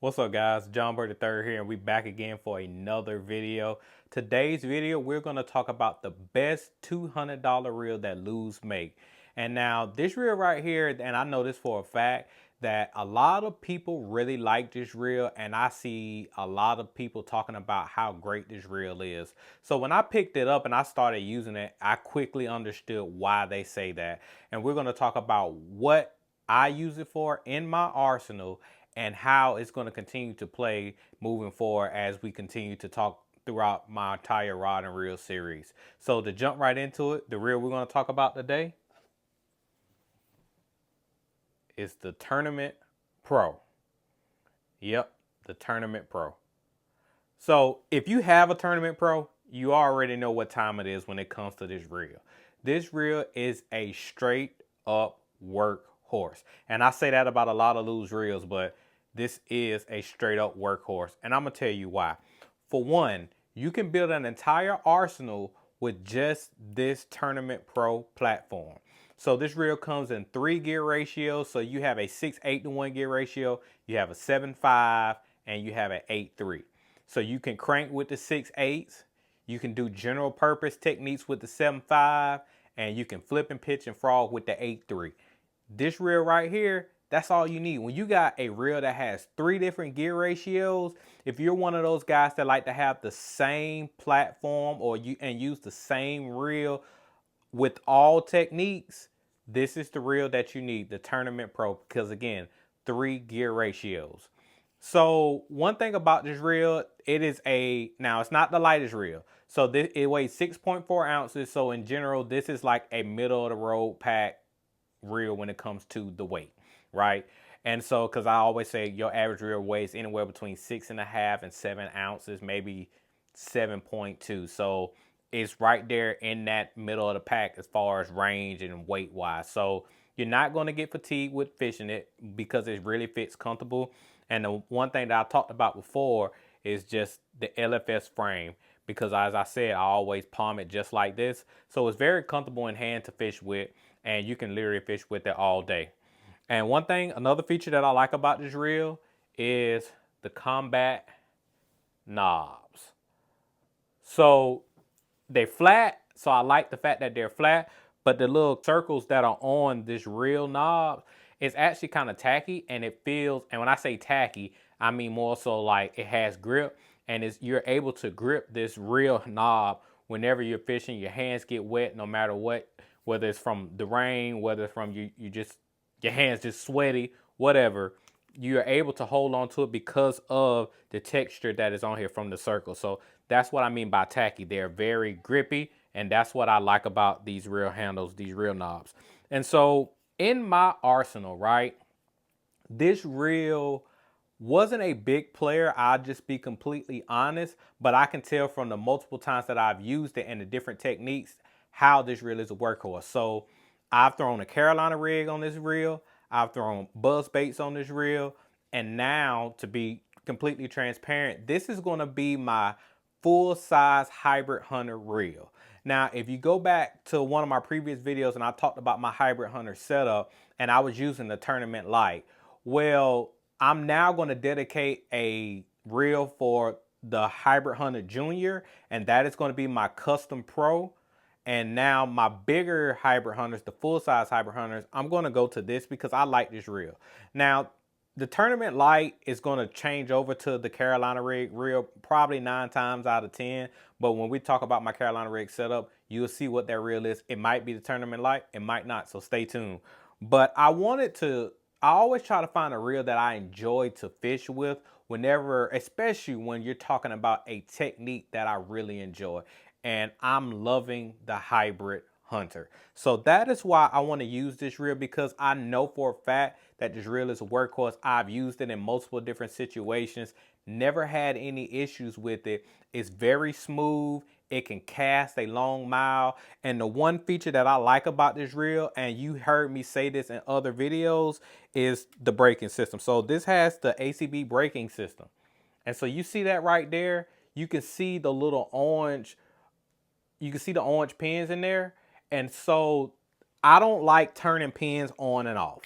What's up guys, John Bird III here and we back again for another video. Today's video we're going to talk about the best $200 reel that Lew's make. And now this reel right here, and I know this for a fact, that a lot of people really like this reel, and I see a lot of people talking about how great this reel is. So when I picked it up and I started using it, I quickly understood why they say that. And we're going to talk about what I use it for in my arsenal and how it's going to continue to play moving forward as we continue to talk throughout my entire rod and reel series. So to jump right into it, the reel we're going to talk about today is the Tournament Pro. Yep, the Tournament Pro. So if you have a Tournament Pro, you already know what time it is when it comes to this reel. This reel is a straight up workhorse. And I say that about a lot of Lew's reels, but this is a straight up workhorse. And I'm going to tell you why. For one, you can build an entire arsenal with just this Tournament Pro platform. So this reel comes in 3 gear ratios. So you have a 6:8 to 1 gear ratio, you have a 7:5, and you have an 8:3. So you can crank with the 6/8s, you can do general purpose techniques with the 7.5, and you can flip and pitch and frog with the 8.3. This reel right here, that's all you need. When you got a reel that has 3 different gear ratios, if you're one of those guys that like to have the same platform or use the same reel with all techniques, this is the reel that you need, the Tournament Pro, because again, 3 gear ratios. So one thing about this reel, now it's not the lightest reel. So it weighs 6.4 ounces. So in general, this is like a middle of the road pack reel when it comes to the weight, right? And so, because I always say your average reel weighs anywhere between 6.5 and 7 ounces, maybe 7.2. So it's right there in that middle of the pack as far as range and weight wise. So you're not going to get fatigued with fishing it because it really fits comfortable. And the one thing that I talked about before is just the LFS frame, because as I said, I always palm it just like this. So it's very comfortable in hand to fish with, and you can literally fish with it all day. And another feature that I like about this reel is the combat knobs. So they're flat, so I like the fact that they're flat, but the little circles that are on this reel knob is actually kind of tacky, and it feels, and when I say tacky, I mean more so like it has grip, and you're able to grip this reel knob whenever you're fishing. Your hands get wet no matter what, whether it's from the rain, whether it's from your hands just sweaty, whatever, you're able to hold on to it because of the texture that is on here from the circle. So that's what I mean by tacky. They're very grippy, and that's what I like about these reel handles, these reel knobs. And so in my arsenal, right, this reel wasn't a big player. I'll just be completely honest, but I can tell from the multiple times that I've used it and the different techniques how this reel is a workhorse. So I've thrown a Carolina rig on this reel, I've thrown buzz baits on this reel, and now, to be completely transparent, this is going to be my full-size hybrid hunter reel. Now, if you go back to one of my previous videos and I talked about my hybrid hunter setup and I was using the Tournament Light, well, I'm now going to dedicate a reel for the Hybrid Hunter Junior, and that is going to be my Custom Pro. And now my bigger hybrid hunters, the full-size hybrid hunters, I'm going to go to this because I like this reel. Now, the Tournament Light is going to change over to the Carolina rig reel probably 9 times out of 10. But when we talk about my Carolina rig setup, you'll see what that reel is. It might be the Tournament Light, it might not, so stay tuned. But I always try to find a reel that I enjoy to fish with whenever, especially when you're talking about a technique that I really enjoy. And I'm loving the Hybrid Hunter. So that is why I want to use this reel, because I know for a fact that this reel is a workhorse. I've used it in multiple different situations, never had any issues with it. It's very smooth. It can cast a long mile. And the one feature that I like about this reel, and you heard me say this in other videos, is the braking system. So this has the ACB braking system. And so you see that right there. You can see the little orange pins in there. And so I don't like turning pins on and off.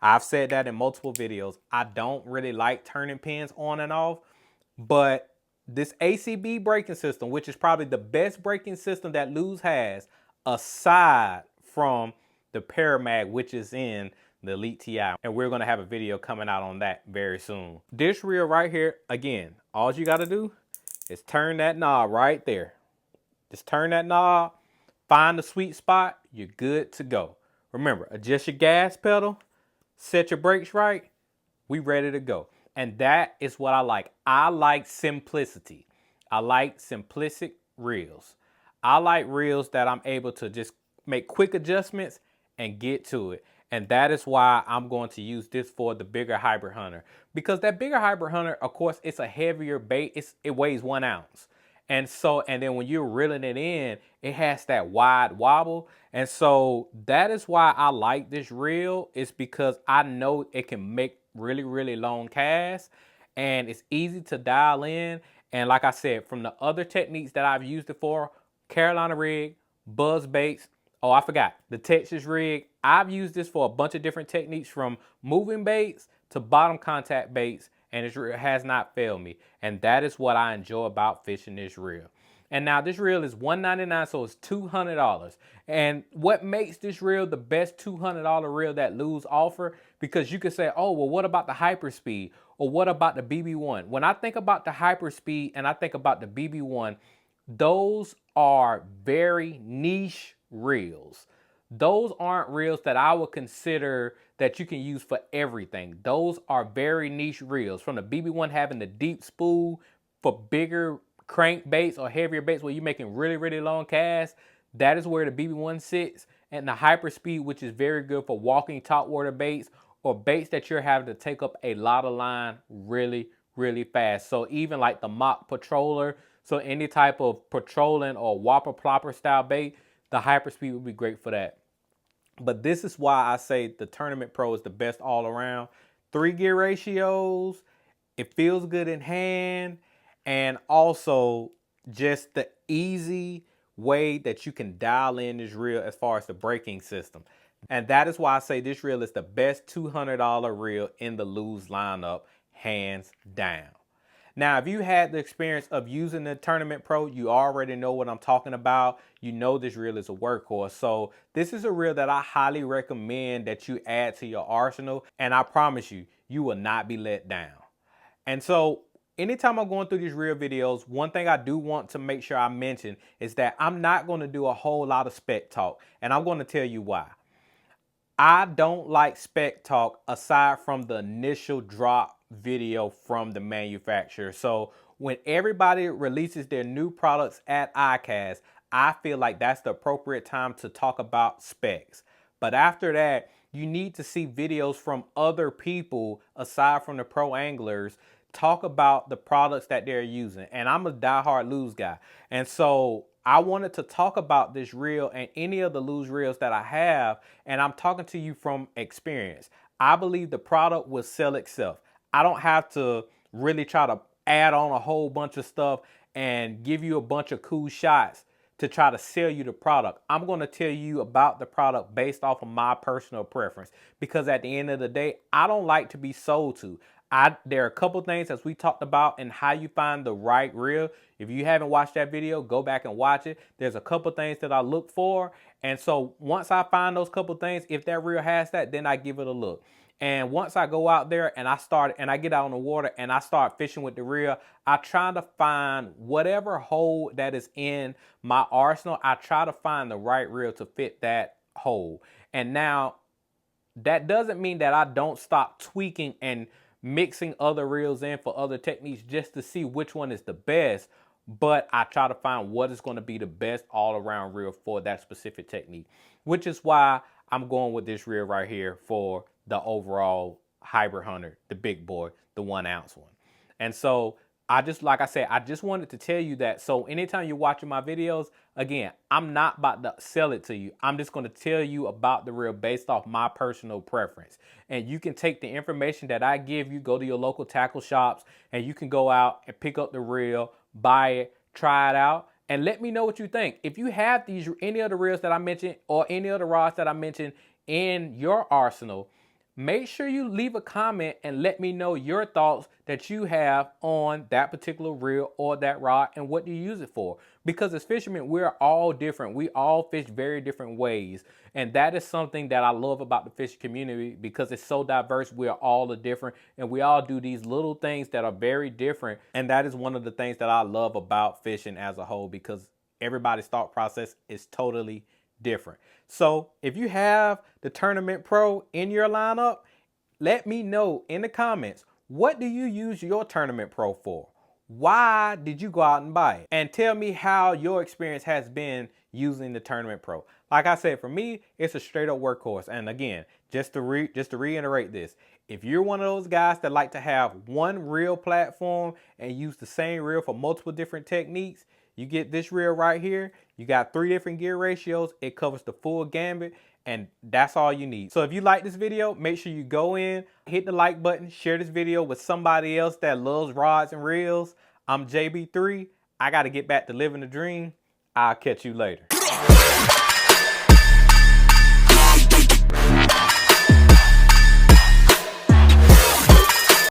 I've said that in multiple videos. I don't really like turning pins on and off, but this ACB braking system, which is probably the best braking system that Lew's has, aside from the Paramag, which is in the Elite TI. And we're going to have a video coming out on that very soon. This reel right here, again, all you got to do is turn that knob right there. Just turn that knob, find the sweet spot, you're good to go. Remember, adjust your gas pedal, set your brakes right, we ready to go. And that is what I like. I like simplicity. I like simplistic reels. I like reels that I'm able to just make quick adjustments and get to it. And that is why I'm going to use this for the bigger Hybrid Hunter. Because that bigger Hybrid Hunter, of course, it's a heavier bait. It weighs 1 ounce. And then when you're reeling it in, it has that wide wobble. And so that is why I like this reel. It's because I know it can make really, really long casts. And it's easy to dial in. And like I said, from the other techniques that I've used it for, Carolina rig, buzz baits. Oh, I forgot, the Texas rig. I've used this for a bunch of different techniques, from moving baits to bottom contact baits, and it has not failed me. And that is what I enjoy about fishing this reel. And now this reel is $199, so it's $200. And what makes this reel the best $200 reel that Lew's offer? Because you could say, oh, well, what about the Hyperspeed? Or what about the BB1? When I think about the Hyperspeed and I think about the BB1, those are very niche reels. Those aren't reels that I would consider that you can use for everything. Those are very niche reels. From the BB1 having the deep spool for bigger crankbaits or heavier baits where you're making really, really long casts, that is where the BB1 sits. And the Hyperspeed, which is very good for walking topwater baits or baits that you're having to take up a lot of line really, really fast. So even like the Mock Patroller, so any type of patrolling or whopper plopper style bait, the Hyperspeed would be great for that. But this is why I say the Tournament Pro is the best all around. 3 gear ratios, it feels good in hand, and also just the easy way that you can dial in this reel as far as the braking system. And that is why I say this reel is the best $200 reel in the Lew's lineup, hands down. Now, if you had the experience of using the Tournament Pro, you already know what I'm talking about. You know this reel is a workhorse. So this is a reel that I highly recommend that you add to your arsenal. And I promise you, you will not be let down. And so anytime I'm going through these reel videos, one thing I do want to make sure I mention is that I'm not going to do a whole lot of spec talk. And I'm going to tell you why. I don't like spec talk aside from the initial drop video from the manufacturer. So when everybody releases their new products at ICAST, I feel like that's the appropriate time to talk about specs. But after that, you need to see videos from other people aside from the pro anglers talk about the products that they're using. And I'm a diehard Lew's guy. And so I wanted to talk about this reel and any of the Lew's reels that I have, and I'm talking to you from experience. I believe the product will sell itself. I don't have to really try to add on a whole bunch of stuff and give you a bunch of cool shots to try to sell you the product. I'm going to tell you about the product based off of my personal preference, because at the end of the day, I don't like to be sold to. There are a couple things, as we talked about, in how you find the right reel. If you haven't watched that video, go back and watch it. There's a couple things that I look for. And so once I find those couple things, if that reel has that, then I give it a look. And once I go out there and I get out on the water and I start fishing with the reel, I try to find whatever hole that is in my arsenal. I try to find the right reel to fit that hole. And now that doesn't mean that I don't stop tweaking and mixing other reels in for other techniques just to see which one is the best, but I try to find what is going to be the best all-around reel for that specific technique, which is why I'm going with this reel right here for the overall Hybrid Hunter, the big boy, the 1 ounce one. And so like I said, I just wanted to tell you that. So anytime you're watching my videos, again, I'm not about to sell it to you. I'm just going to tell you about the reel based off my personal preference. And you can take the information that I give you, go to your local tackle shops, and you can go out and pick up the reel, buy it, try it out, and let me know what you think. If you have any of the reels that I mentioned or any of the rods that I mentioned in your arsenal, make sure you leave a comment and let me know your thoughts that you have on that particular reel or that rod and what do you use it for. Because as fishermen, we're all different. We all fish very different ways. And that is something that I love about the fishing community because it's so diverse. We're all different and we all do these little things that are very different. And that is one of the things that I love about fishing as a whole because everybody's thought process is totally different. So if you have the Tournament Pro in your lineup, let me know in the comments, what do you use your Tournament Pro for? Why did you go out and buy it? And tell me how your experience has been using the Tournament Pro. Like I said, for me, it's a straight up workhorse. And again, just to reiterate this, if you're one of those guys that like to have one reel platform and use the same reel for multiple different techniques, you get this reel right here. You got 3 different gear ratios. It covers the full gambit, and that's all you need. So if you like this video, make sure you go in, hit the like button, share this video with somebody else that loves rods and reels. I'm JB3. I got to get back to living the dream. I'll catch you later.